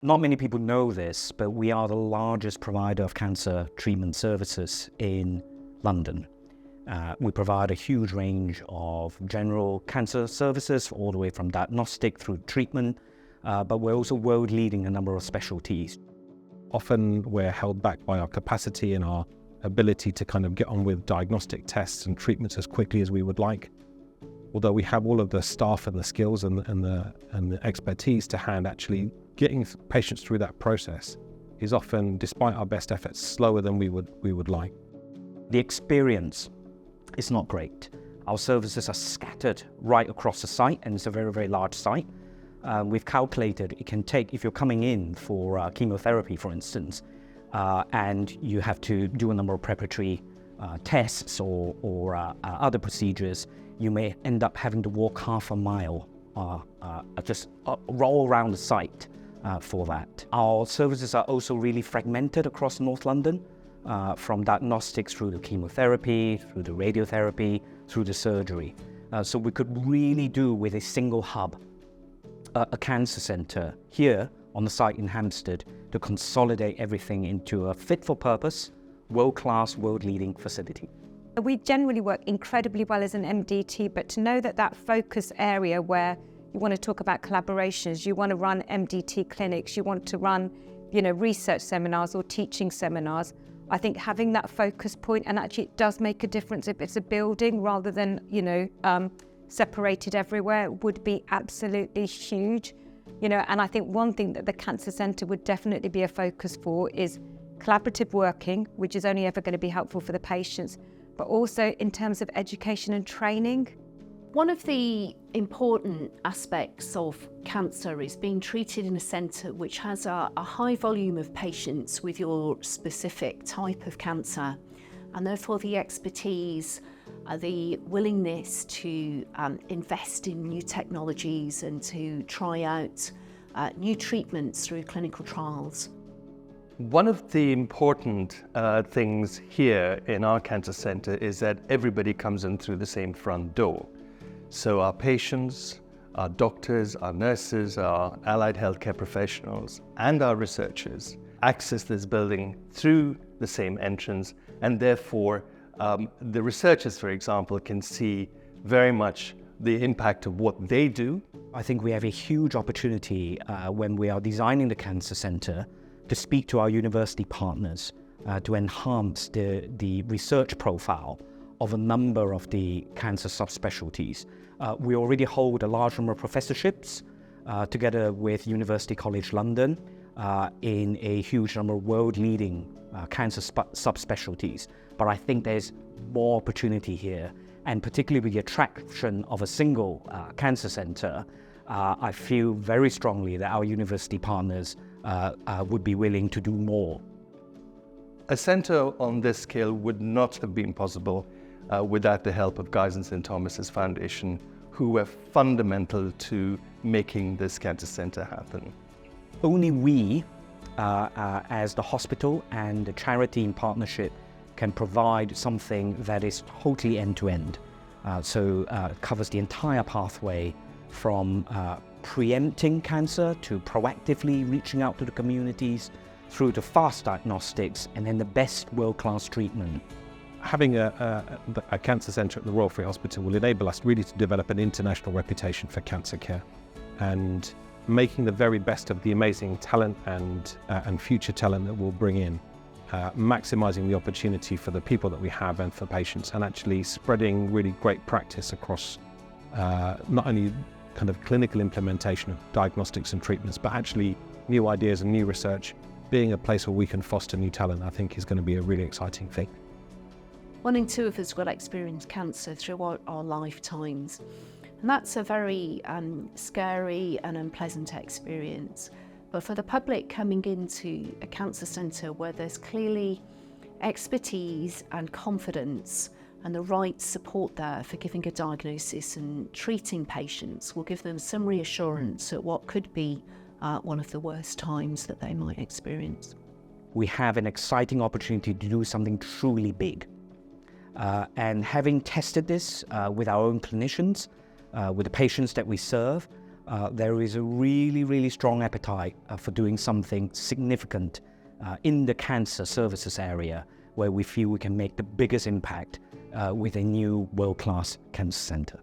Not many people know this, but we are the largest provider of cancer treatment services in London. We provide a huge range of general cancer services, all the way from diagnostic through treatment, but we're also world leading a number of specialties. Often we're held back by our capacity and our ability to kind of get on with diagnostic tests and treatments as quickly as we would like. Although we have all of the staff and the skills and the expertise to hand, actually getting patients through that process is often, despite our best efforts, slower than we would like. The experience is not great. Our services are scattered right across the site, and it's a very, very large site. We've calculated it can take, if you're coming in for chemotherapy, for instance, and you have to do a number of preparatory tests or other procedures, you may end up having to walk half a mile, just roll around the site for that. Our services are also really fragmented across North London, from diagnostics through the chemotherapy, through the radiotherapy, through the surgery. So we could really do with a single hub, a cancer centre here on the site in Hampstead, to consolidate everything into a fit-for-purpose, world-class, world-leading facility. We generally work incredibly well as an MDT, but to know that that focus area where you want to talk about collaborations, you want to run MDT clinics, you want to run, research seminars or teaching seminars, I think having that focus point, and actually it does make a difference if it's a building rather than, separated everywhere, would be absolutely huge. And I think one thing that the Cancer Centre would definitely be a focus for is collaborative working, which is only ever going to be helpful for the patients, but also in terms of education and training. One of the important aspects of cancer is being treated in a centre which has a high volume of patients with your specific type of cancer, and therefore the expertise, the willingness to invest in new technologies and to try out new treatments through clinical trials. One of the important things here in our cancer centre is that everybody comes in through the same front door. So our patients, our doctors, our nurses, our allied healthcare professionals, and our researchers access this building through the same entrance, and therefore the researchers, for example, can see very much the impact of what they do. I think we have a huge opportunity when we are designing the Cancer Centre to speak to our university partners to enhance the research profile of a number of the cancer subspecialties. We already hold a large number of professorships together with University College London in a huge number of world-leading cancer subspecialties. But I think there's more opportunity here, and particularly with the attraction of a single cancer centre, I feel very strongly that our university partners would be willing to do more. A centre on this scale would not have been possible without the help of Guy's and St Thomas's Foundation, who were fundamental to making this cancer centre happen. Only we, as the hospital and the charity in partnership, can provide something that is totally end-to-end. So it covers the entire pathway from preempting cancer to proactively reaching out to the communities, through to fast diagnostics, and then the best world-class treatment. Having a cancer centre at the Royal Free Hospital will enable us really to develop an international reputation for cancer care, and making the very best of the amazing talent and future talent that we'll bring in, maximising the opportunity for the people that we have and for patients, and actually spreading really great practice across not only kind of clinical implementation of diagnostics and treatments, but actually new ideas and new research. Being a place where we can foster new talent, I think, is going to be a really exciting thing. 1 in 2 of us will experience cancer throughout our lifetimes, and that's a very scary and unpleasant experience. But for the public coming into a cancer centre where there's clearly expertise and confidence and the right support there for giving a diagnosis and treating patients, will give them some reassurance at what could be one of the worst times that they might experience. We have an exciting opportunity to do something truly big. And having tested this with our own clinicians, with the patients that we serve, there is a really, really strong appetite for doing something significant in the cancer services area, where we feel we can make the biggest impact with a new world-class cancer centre.